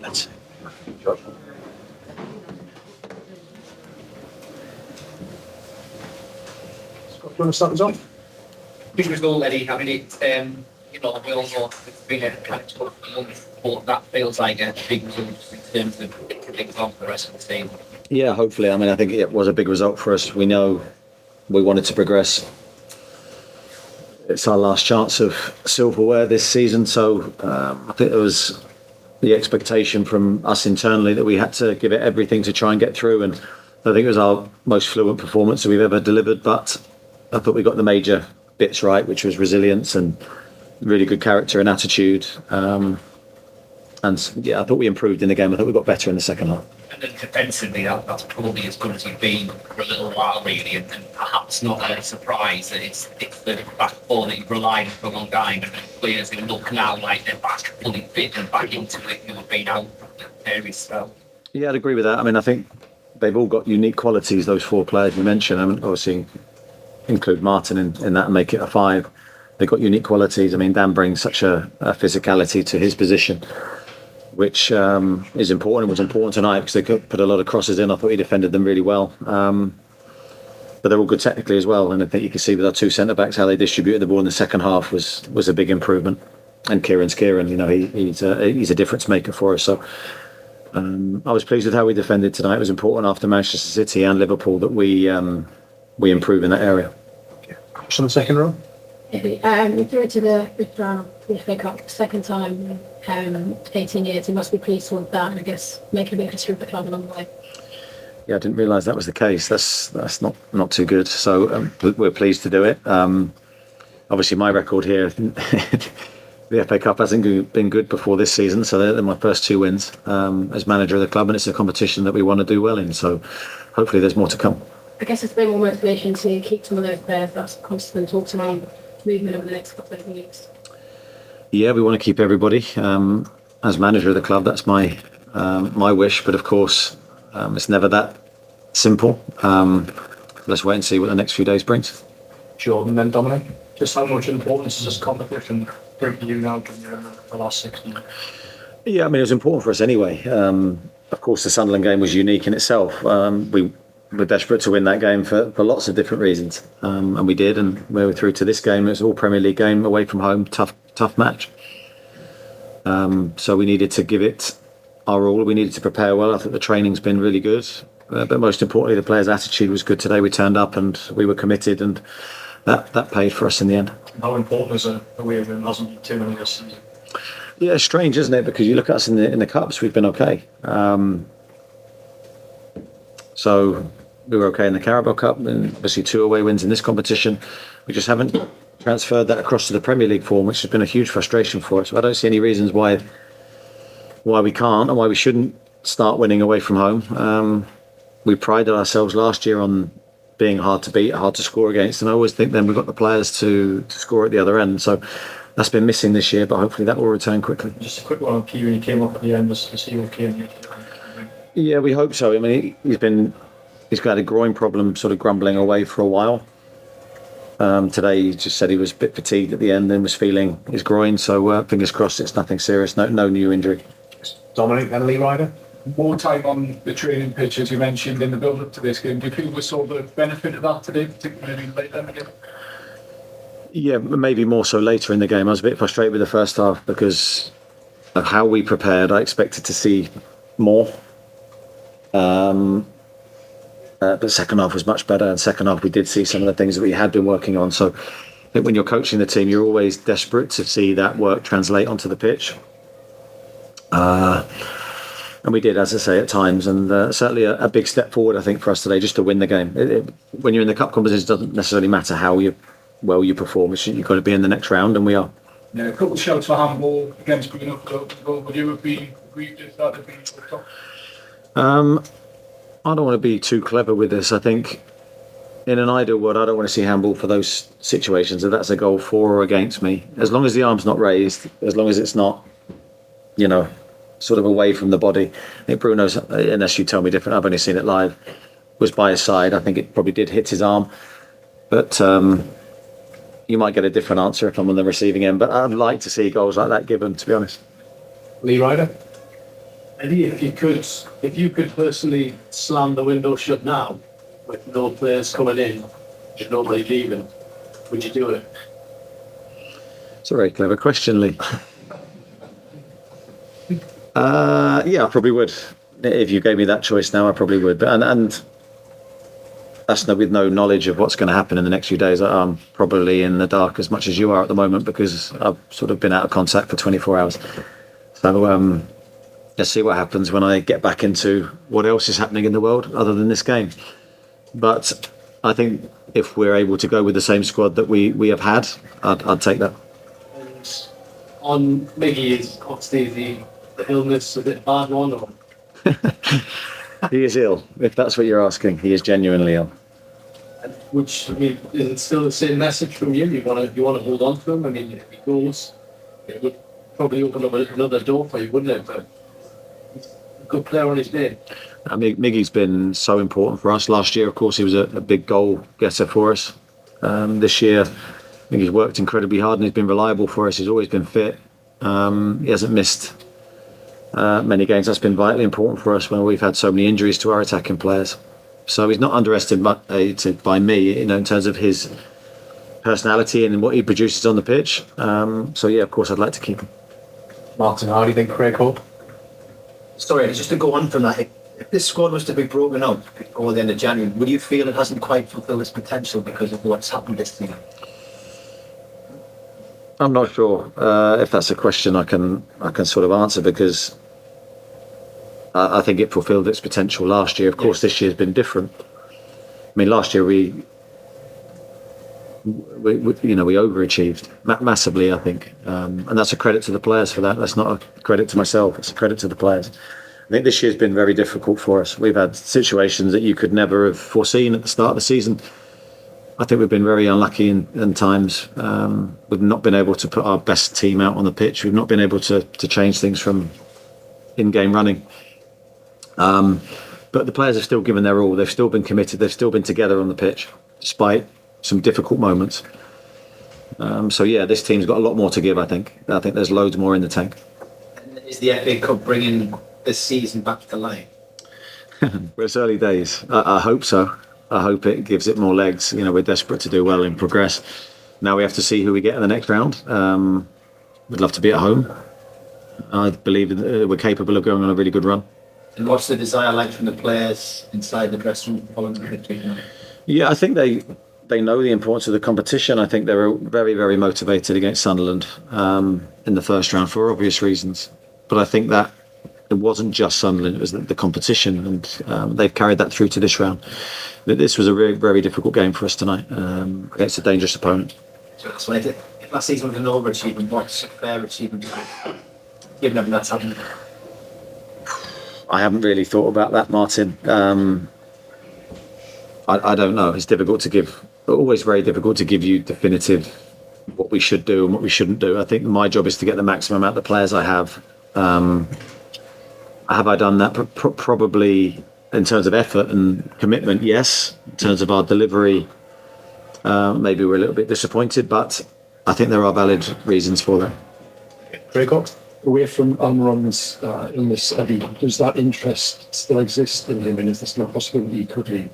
Let's Do you want to start us off? Big result, Eddie. I mean, it's, we all know it's been a kind of tough month, but that feels like a big result in terms of things on for the rest of the team. Yeah, hopefully. I mean, I think it was a big result for us. We know we wanted to progress. It's our last chance of silverware this season, so I think there was the expectation from us internally that we had to give it everything to try and get through, and I think it was our most fluent performance that we've ever delivered, but I thought we got the major bits right, which was resilience and really good character and attitude. And yeah, I thought we improved in the game. I thought we got better in the second half. And then defensively, that's probably as good as you've been for a little while, really, and perhaps not a surprise that it's the back four that you've relied on for a long time, and players who look now like they're back fully fit and back into it, who have been out for various spells. Yeah, I'd agree with that. I mean, I think they've all got unique qualities, those four players you mentioned. I mean, obviously include Martin in that and make it a five. They've got unique qualities. I mean, Dan brings such a physicality to his position, which is important. It was important tonight because they could put a lot of crosses in. I thought he defended them really well. But they're all good technically as well. And I think you can see with our two centre-backs how they distributed the ball in the second half was a big improvement. And Kieran's Kieran, you know, he's a difference maker for us. So I was pleased with how we defended tonight. It was important after Manchester City and Liverpool that we improve in that area. Just on the second row. You threw it to the fifth round of the FA Cup, second time 18 years. You must be pleased with that, and I guess making a bit of history for the club along the way. Yeah, I didn't realise that was the case. That's not too good. So we're pleased to do it. Obviously, my record here, the FA Cup hasn't been good before this season, so they're my first two wins as manager of the club, and it's a competition that we want to do well in. So hopefully, there's more to come. I guess it's been more motivation to keep some of those players. That's constant talks around movement over the next couple of weeks. Yeah, we want to keep everybody. As manager of the club, that's my wish. But of course, it's never that simple. Let's wait and see what the next few days brings. Jordan, then Dominic. Just how much importance is this competition bring to you now during the last 6 months? Yeah, I mean, it was important for us anyway. Of course, the Sunderland game was unique in itself. We were desperate to win that game for lots of different reasons, and we did. And we were through to this game. It was all Premier League game, away from home, tough match. So we needed to give it our all. We needed to prepare well. I think the training's been really good, but most importantly, the players' attitude was good today. We turned up and we were committed, and that paid for us in the end. How important is a away win? Hasn't been too many this season. Yeah, it's strange, isn't it? Because you look at us in the cups, we've been okay. So we were okay in the Carabao Cup, and obviously 2 away wins in this competition. We just haven't transferred that across to the Premier League form, which has been a huge frustration for us. So I don't see any reasons why we can't and why we shouldn't start winning away from home. We prided ourselves last year on being hard to beat, hard to score against, and I always think then we've got the players to score at the other end. So that's been missing this year, but hopefully that will return quickly. Just a quick one on Kieran. He came up at the end. Was he okay? Yeah, we hope so. I mean, he's got a groin problem, sort of grumbling away for a while. Today he just said he was a bit fatigued at the end and was feeling his groin. So fingers crossed, it's nothing serious. No new injury. Dominic and Lee Ryder. More time on the training pitch, as you mentioned, in the build-up to this game. Do you feel we saw the benefit of that today, particularly later in the game? Yeah, maybe more so later in the game. I was a bit frustrated with the first half because of how we prepared. I expected to see more. But the second half was much better, and second half we did see some of the things that we had been working on. So I think when you're coaching the team, you're always desperate to see that work translate onto the pitch. And we did, as I say, at times, and certainly a big step forward, I think, for us today, just to win the game. When you're in the cup competition, it doesn't necessarily matter how well you perform. You've got to be in the next round, and we are. Yeah, a couple of shouts for handball against Bruno. Would you have been agreed if that had been top? I don't want to be too clever with this. I think in an ideal world, I don't want to see handball for those situations. If that's a goal for or against me, as long as the arm's not raised, as long as it's not, sort of away from the body. I think Bruno's, unless you tell me different, I've only seen it live, was by his side. I think it probably did hit his arm. But you might get a different answer if I'm on the receiving end. But I'd like to see goals like that given, to be honest. Lee Ryder. Eddie, if you could personally slam the window shut now, with no players coming in, and nobody leaving, would you do it? It's a very clever question, Lee. Yeah, I probably would. If you gave me that choice now, I probably would. But and that's with no knowledge of what's going to happen in the next few days. I'm probably in the dark as much as you are at the moment because I've sort of been out of contact for 24 hours. So let's see what happens when I get back into what else is happening in the world other than this game. But I think if we're able to go with the same squad that we have had, I'd take that. And on Miggy, is obviously the illness a bit bad one, or? He is ill, if that's what you're asking. He is genuinely ill. Which, I mean, is it still the same message from you? You want to hold on to him? I mean, if he goes, it would probably open up another door for you, wouldn't it? But he's a good player on his day. I mean, Miggy's been so important for us. Last year, of course, he was a big goal getter for us. This year, I think he's worked incredibly hard and he's been reliable for us. He's always been fit. He hasn't missed many games. That's been vitally important for us when we've had so many injuries to our attacking players. So he's not underestimated by me, in terms of his personality and what he produces on the pitch. So yeah, of course, I'd like to keep him. Martin, how do you think Craig Hope? Sorry, just to go on from that, if this squad was to be broken up before the end of January, would you feel it hasn't quite fulfilled its potential because of what's happened this season? I'm not sure if that's a question I can sort of answer, because I think it fulfilled its potential last year. Of course, this year's been different. I mean, last year we overachieved massively, I think, and that's a credit to the players for that. That's not a credit to myself. It's a credit to the players. I think this year's been very difficult for us. We've had situations that you could never have foreseen at the start of the season. I think we've been very unlucky in times. We've not been able to put our best team out on the pitch. We've not been able to change things from in-game running. But the players have still given their all. They've still been committed. They've still been together on the pitch, despite some difficult moments. So yeah, this team's got a lot more to give, I think. I think there's loads more in the tank. And is the FA Cup bringing this season back to life? Well, it's early days. I hope so. I hope it gives it more legs. We're desperate to do well and progress. Now we have to see who we get in the next round. We'd love to be at home. I believe that we're capable of going on a really good run. And what's the desire like from the players inside the dressing room following the victory? Yeah, I think they know the importance of the competition. I think they were very, very motivated against Sunderland in the first round for obvious reasons. But I think that it wasn't just Sunderland, it was the competition, and they've carried that through to this round. This was a very, very difficult game for us tonight against a dangerous opponent. So that's why if last season was an overachievement, what's a fair achievement given everything that's happened? I haven't really thought about that, Martin. I don't know. It's difficult to give, always very difficult to give you definitive what we should do and what we shouldn't do. I think my job is to get the maximum out of the players I have. Have I done that? Probably in terms of effort and commitment, yes. In terms of our delivery, maybe we're a little bit disappointed, but I think there are valid reasons for that. Craig Hope? Away from Almiron's illness, Eddie, does that interest still exist in him, and is there no possibility he could leave?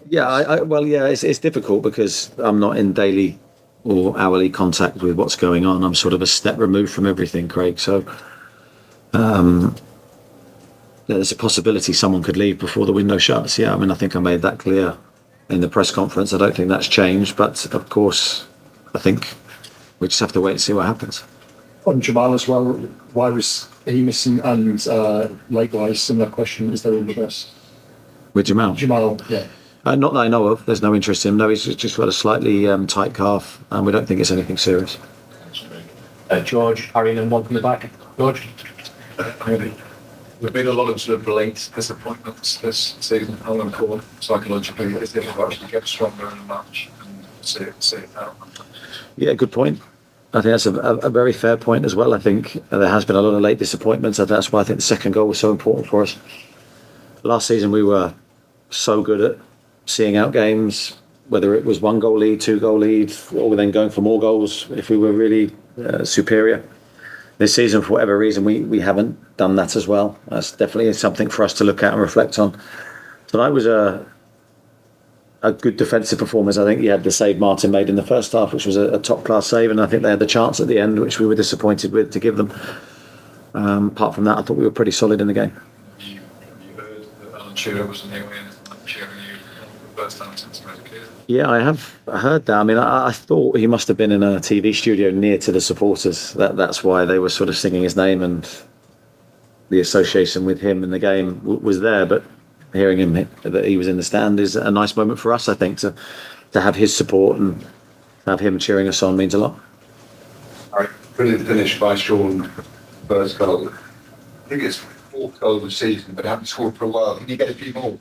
Yeah, it's difficult because I'm not in daily or hourly contact with what's going on. I'm sort of a step removed from everything, Craig. So there's a possibility someone could leave before the window shuts. Yeah, I mean, I think I made that clear in the press conference. I don't think that's changed, but of course, I think we just have to wait and see what happens. On Jamaal as well, why was he missing? And likewise, similar question, is there all the best? With Jamaal? Jamaal, yeah. Not that I know of. There's no interest in him. No, he's just got a slightly tight calf, and we don't think it's anything serious. George, Harry, and one from the back. George? There've been a lot of sort of late disappointments this season. How important psychologically is it to actually get stronger in a match and see it out? Yeah, good point. I think that's a very fair point as well. I think there has been a lot of late disappointments. That's why I think the second goal was so important for us. Last season we were so good at seeing out games, whether it was 1 goal lead, 2 goal lead, or then going for more goals if we were really superior. This season, for whatever reason, we haven't done that as well. That's definitely something for us to look at and reflect on. Tonight was a good defensive performance. I think you had the save Martin made in the first half, which was a top class save, and I think they had the chance at the end, which we were disappointed with to give them. Apart from that, I thought we were pretty solid in the game. You heard that Alan Shearer was in the way cheering you the first time since he was a kid. Yeah, I have heard that. I mean, I thought he must have been in a TV studio near to the supporters. That's why they were sort of singing his name, and the association with him in the game was there. But hearing him that he was in the stand is a nice moment for us, I think, to have his support and have him cheering us on means a lot. All right, brilliant finish by Sean. First goal. I think it's 4th goal of the season, but haven't scored for a while. Can you get a few more?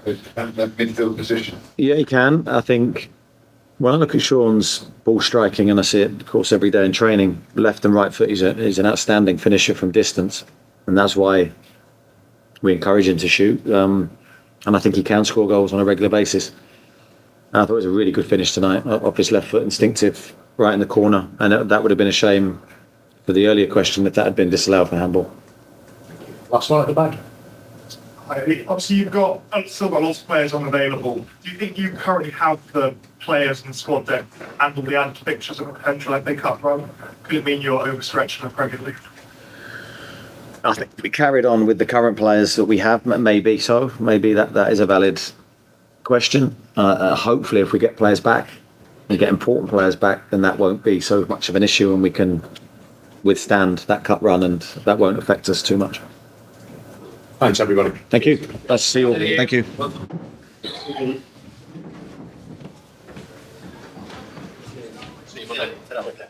That midfield position. Yeah, he can. I think when I look at Sean's ball striking, and I see it, of course, every day in training, left and right foot, he's an outstanding finisher from distance, and that's why we encourage him to shoot. And I think he can score goals on a regular basis. And I thought it was a really good finish tonight, off his left foot, instinctive, right in the corner, and that would have been a shame for the earlier question if that had been disallowed for handball. Last one at the back. Obviously, you've still got lots of players unavailable. Do you think you currently have the players in the squad that handle the added fixtures of a potential FA Cup run? Could it mean you're overstretched in the Premier League? I think to be carried on with the current players that we have, maybe so. Maybe that is a valid question. Hopefully, if we get players back, and get important players back, then that won't be so much of an issue, and we can withstand that cup run, and that won't affect us too much. Thanks, everybody. Thank you. Nice to see you all. Thank you. See you Monday.